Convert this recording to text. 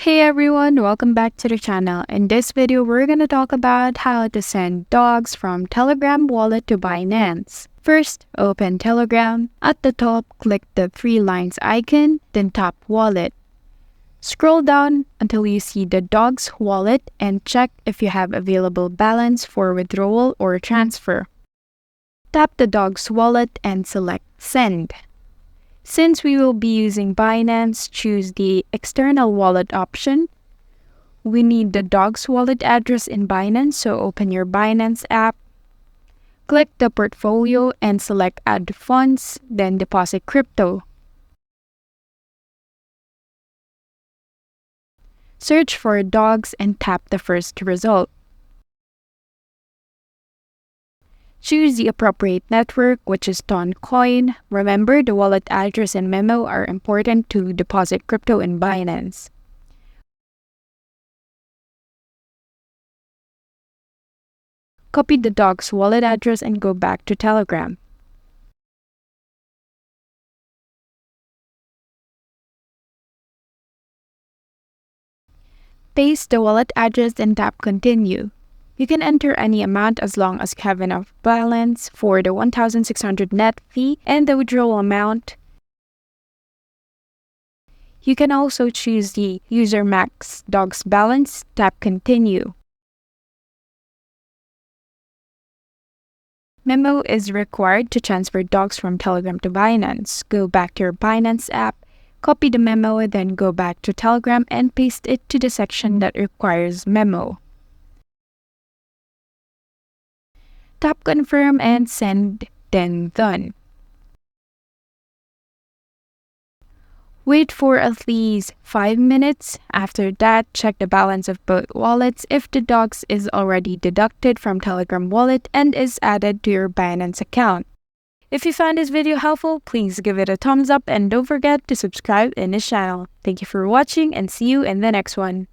Hey everyone, welcome back to the channel. In this video, we're going to talk about how to send dogs from Telegram wallet to Binance. First, open Telegram. At the top, click the three lines icon, then tap Wallet. Scroll down until you see the dog's wallet and check if you have available balance for withdrawal or transfer. Tap the dog's wallet and select Send. Since we will be using Binance, choose the external wallet option. We need the dog's wallet address in Binance, so open your Binance app. Click the portfolio and select Add Funds, then Deposit Crypto. Search for dogs and tap the first result. Choose the appropriate network, which is Toncoin. Remember, the wallet address and memo are important to deposit crypto in Binance. Copy the dog's wallet address and go back to Telegram. Paste the wallet address and tap Continue. You can enter any amount as long as you have enough balance for the 1,600 net fee and the withdrawal amount. You can also choose the user max dogs balance, tap Continue. Memo is required to transfer dogs from Telegram to Binance. Go back to your Binance app, copy the memo, then go back to Telegram and paste it to the section that requires memo. Tap Confirm and Send, then Done. Wait for at least 5 minutes. After that, check the balance of both wallets if the dogs is already deducted from Telegram wallet and is added to your Binance account. If you found this video helpful, please give it a thumbs up and don't forget to subscribe in this channel. Thank you for watching and see you in the next one.